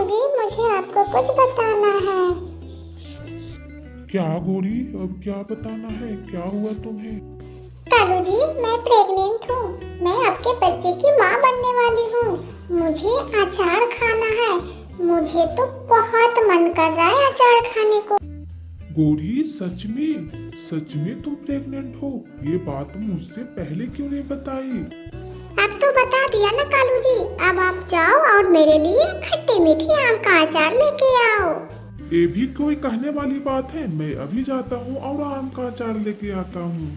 जी, मुझे आपको कुछ बताना है। क्या गौरी, अब क्या बताना है? क्या हुआ तुम्हें? कालू जी, मैं प्रेग्नेंट हूँ। मैं आपके बच्चे की माँ बनने वाली हूँ। मुझे अचार खाना है। मुझे तो बहुत मन कर रहा है अचार खाने को। गौरी, सच में तुम प्रेग्नेंट हो? ये बात मुझसे पहले क्यों नहीं बताई? अब तो बता दिया ना कालू जी। अब आप जाओ और मेरे लिए खट्टी मीठी आम का अचार लेके आओ। ये भी कोई कहने वाली बात है? मैं अभी जाता हूँ और आम का अचार लेके आता हूँ।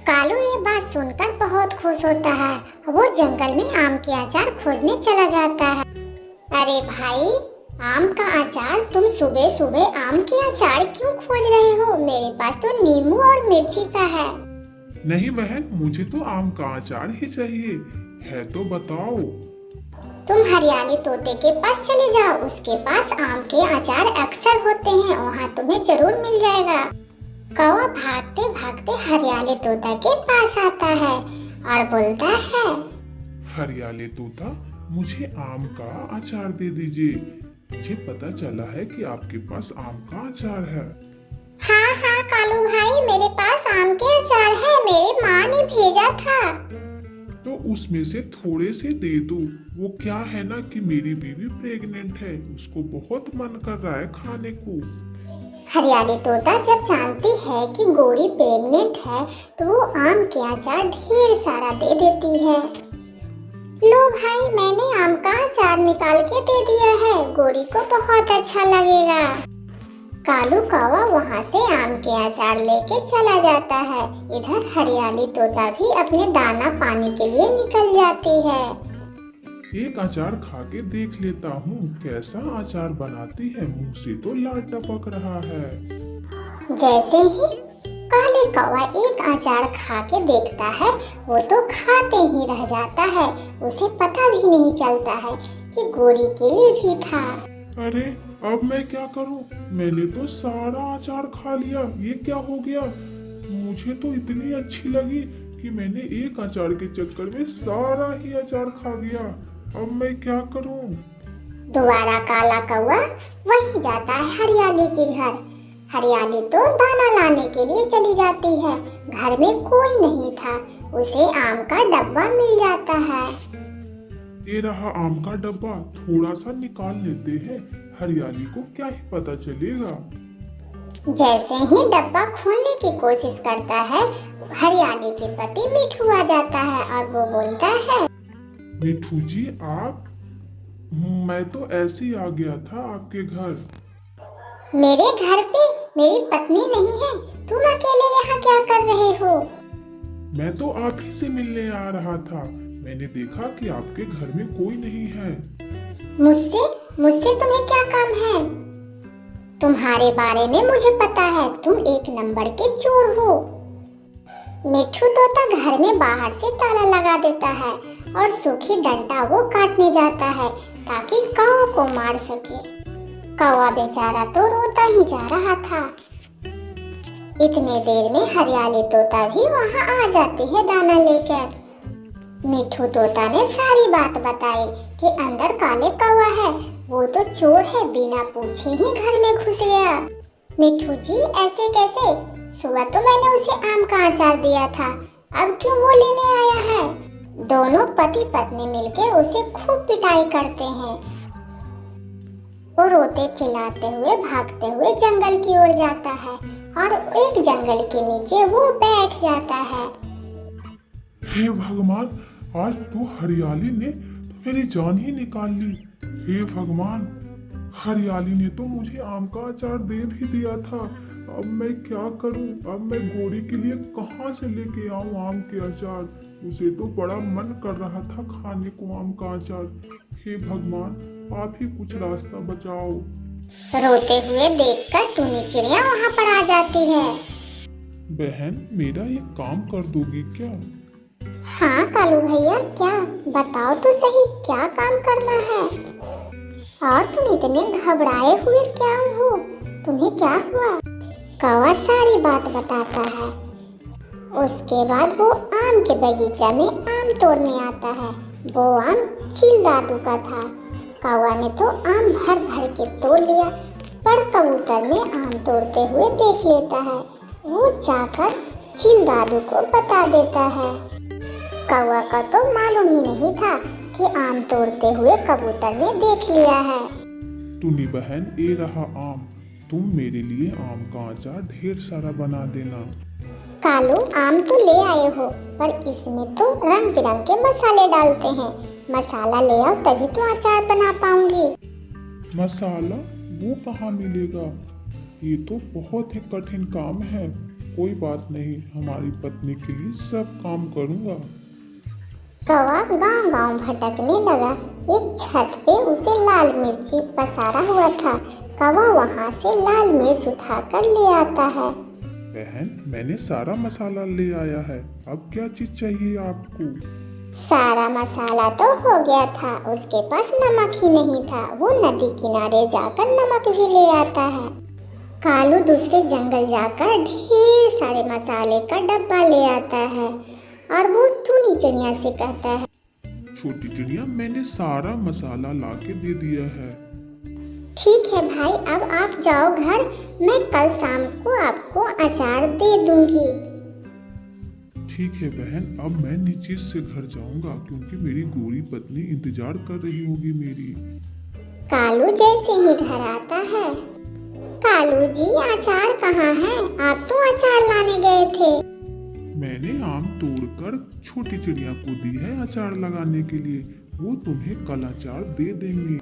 कालू ये बात सुनकर बहुत खुश होता है। वो जंगल में आम के अचार खोजने चला जाता है। अरे भाई, आम का अचार? तुम सुबह सुबह आम के अचार क्यों खोज रहे हो? मेरे पास तो नींबू और मिर्ची का है। नहीं बहन, मुझे तो आम का अचार ही चाहिए। है तो बताओ। तुम हरियाली तोते के पास चले जाओ। उसके पास आम के अचार अक्सर होते हैं। वहाँ तुम्हें जरूर मिल जाएगा। कौवा भागते भागते हरियाली तोता के पास आता है और बोलता है, हरियाली तोता, मुझे आम का अचार दे दीजिए। मुझे पता चला है कि आपके पास आम का अचार है। हाँ हाँ कालू भाई, मेरे पास आम के अचार है। मेरी माँ ने भेजा था। तो उसमें से थोड़े से दे दो। वो क्या है ना कि मेरी बीवी प्रेग्नेंट है, उसको बहुत मन कर रहा है खाने को। हरियाली तोता जब जानती है कि गौरी प्रेग्नेंट है तो वो आम के अचार ढेर सारा दे देती है। लो भाई, मैंने आम का अचार निकाल के दे दिया है। गौरी को बहुत अच्छा लगेगा। कालू कौवा वहाँ से आम के अचार लेके चला जाता है। इधर हरियाली तोता भी अपने दाना पानी के लिए निकल जाती है। एक अचार खा के देख लेता हूँ कैसा अचार बनाती है। मुंह से तो लार टपक रहा है। जैसे ही काले कौवा एक अचार खा के देखता है, वो तो खाते ही रह जाता है। उसे पता भी नहीं चलता है कि गौरी के लिए भी था। अरे, अब मैं क्या करूँ? मैंने तो सारा अचार खा लिया। ये क्या हो गया? मुझे तो इतनी अच्छी लगी कि मैंने एक अचार के चक्कर में सारा ही अचार खा गया। अब मैं क्या करूँ? दोबारा काला कौवा वहीं जाता है हरियाली के घर। हरियाली तो दाना लाने के लिए चली जाती है। घर में कोई नहीं था। उसे आम का डब्बा मिल जाता है। ये रहा आम का डब्बा, थोड़ा सा निकाल लेते हैं। हरियाली को क्या ही पता चलेगा। जैसे ही डब्बा खोलने की कोशिश करता है, हरियाली के पति मिठू आ जाता है और वो बोलता है, मिठू जी, आप? मैं तो ऐसे ही आ गया था आपके घर। मेरे घर पे मेरी पत्नी नहीं है। तुम अकेले यहाँ क्या कर रहे हो? मैं तो आप ही से मिलने आ रहा था। मैंने देखा कि आपके घर में कोई नहीं है। मुझसे मुझसे तुम्हें क्या काम है? तुम्हारे बारे में मुझे पता है। तुम एक नंबर के चोर हो। मिठू तोता घर में बाहर से ताला लगा देता है और सूखी डंडा वो काटने जाता है ताकि कौवा को मार सके। कौवा बेचारा तो रोता ही जा रहा था। इतने देर में हरियाली तोता भी वहाँ आ जाती है दाना लेकर। मिठू तोता ने सारी बात बताई कि अंदर काले कौवा है। वो तो चोर है, बिना पूछे ही घर में घुस गया। मिठू जी, ऐसे कैसे? सुबह तो मैंने उसे आम का अचार दिया था। अब क्यों वो लेने आया है? दोनों पति पत्नी मिलकर उसे खूब पिटाई करते हैं। वो रोते चिल्लाते हुए भागते हुए जंगल की ओर जाता है और एक जंगल के नीचे वो बैठ जाता है। हे भगवान, आज तो हरियाली ने मेरी जान ही निकाल ली। हे भगवान, हरियाली ने तो मुझे आम का अचार दे भी दिया था। अब मैं क्या करूं? अब मैं गौरी के लिए कहां से लेके आऊं आम के अचार? उसे तो बड़ा मन कर रहा था खाने को आम का अचार। हे भगवान, आप ही कुछ रास्ता बचाओ। रोते हुए देखकर टूनी चिड़िया वहाँ पर आ जाती है। बहन, मेरा एक काम कर दोगी क्या? हाँ कालू भैया, क्या? बताओ तो सही, क्या काम करना है? और तुम इतने घबराए हुए क्या हो? तुम्हें क्या हुआ? कौवा सारी बात बताता है। उसके बाद वो आम के बगीचा में आम तोड़ने आता है। वो आम चील दादू का था। कौवा ने तो आम भर भर के तोड़ लिया, पर कबूतर ने आम तोड़ते हुए देख लेता है। वो जाकर चील दादू को बता देता है। कौवा का तो मालूम ही नहीं था कि आम तोड़ते हुए कबूतर ने देख लिया है। टुनी बहन, ये रहा आम, तुम मेरे लिए आम का अचार ढेर सारा बना देना। कालू, आम तो ले आए हो, पर इसमें तो रंग बिरंग के मसाले डालते हैं। मसाला ले आओ तभी तो अचार बना पाऊंगी। मसाला वो कहाँ मिलेगा? ये तो बहुत ही कठिन काम है। कोई बात नहीं, हमारी पत्नी के लिए सब काम करूँगा। कौवा गांव-गांव भटकने लगा। एक छत पे उसे लाल मिर्ची पसारा हुआ था। कौवा वहाँ से लाल मिर्च उठाकर ले आता है। बहन, मैंने सारा मसाला ले आया है, अब क्या चीज चाहिए आपको? सारा मसाला तो हो गया था, उसके पास नमक ही नहीं था। वो नदी किनारे जाकर नमक भी ले आता है। कालू दूसरे जंगल जाकर ढेर सारे मसाले का डब्बा ले आता है और वो टुनी चिड़िया से कहता है, छोटी चिड़िया, मैंने सारा मसाला लाके दे दिया है। ठीक है भाई, अब आप जाओ घर, मैं कल शाम को आपको अचार दे दूंगी। ठीक है बहन, अब मैं नीचे से घर जाऊंगा क्योंकि मेरी गोरी पत्नी इंतजार कर रही होगी मेरी। कालू जैसे ही घर आता है, कालू जी अचार कहाँ है? आप तो अचार लाने गए थे। मैंने आम तोड़कर छोटी चिड़िया को दी है अचार लगाने के लिए, वो तुम्हें कल अचार दे देंगे।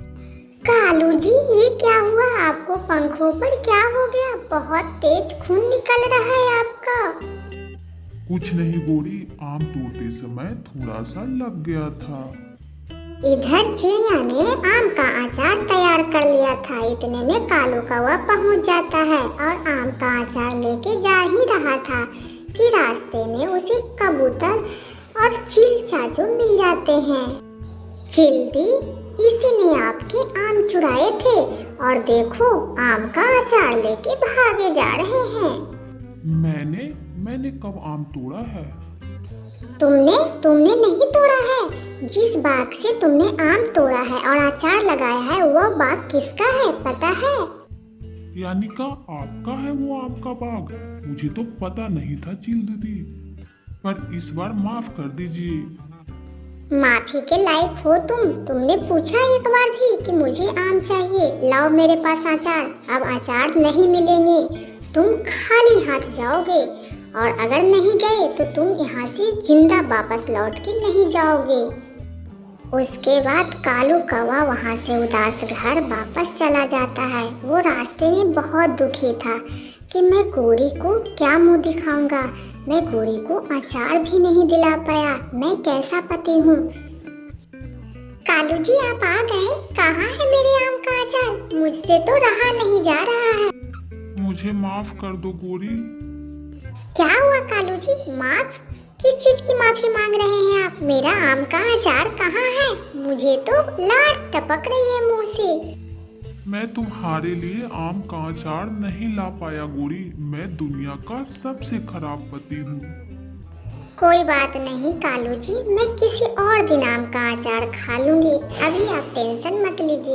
कालू जी, ये क्या हुआ? आपको पंखों पर क्या हो गया? बहुत तेज खून निकल रहा है आपका। कुछ नहीं गोरी, आम तोड़ते समय थोड़ा सा लग गया था। इधर चिड़िया ने आम का अचार तैयार कर लिया था। इतने में कालू कौवा पहुंच जाता है और आम का अचार लेके जा ही रहा था कि रास्ते में उसे कबूतर और चील चाचू मिल जाते हैं। चिल्टी, इसने आपके आम चुराए थे और देखो आम का अचार लेके भागे जा रहे हैं। मैंने कब आम तोड़ा है? तुमने नहीं तोड़ा है। जिस बाग से तुमने आम तोड़ा है और अचार लगाया है, वह बाग किसका है पता है? यानी का आपका है वो आम का बाग? मुझे तो पता नहीं था चील दीदी, पर इस बार माफ कर दीजिए। माफी के लायक हो तुमने पूछा एक बार भी कि मुझे आम चाहिए, लाओ मेरे पास अचार। अब अचार नहीं मिलेंगे, तुम खाली हाथ जाओगे और अगर नहीं गए तो तुम यहाँ से जिंदा वापस लौट के नहीं जाओगे। उसके बाद कालू कौवा वहाँ से उदास घर वापस चला जाता है। वो रास्ते में बहुत दुखी था कि मैं गोरी को क्या मुंह दिखाऊंगा। मैं गोरी को अचार भी नहीं दिला पाया, मैं कैसा पति हूँ। कालू जी, आप आ गए। कहाँ है मेरे आम का अचार? मुझसे तो रहा नहीं जा रहा है। मुझे माफ कर दो गोरी। क्या हुआ कालू जी? माफ? किस चीज की माफी मांग रहे हैं आप? मेरा आम का अचार कहाँ है? मुझे तो लार टपक रही है मुंह से। मैं तुम्हारे लिए आम का अचार नहीं ला पाया गोरी, मैं दुनिया का सबसे खराब पति हूँ। कोई बात नहीं कालू जी, मैं किसी और दिन आम का अचार खा लूंगी। अभी आप टेंशन मत लीजिए।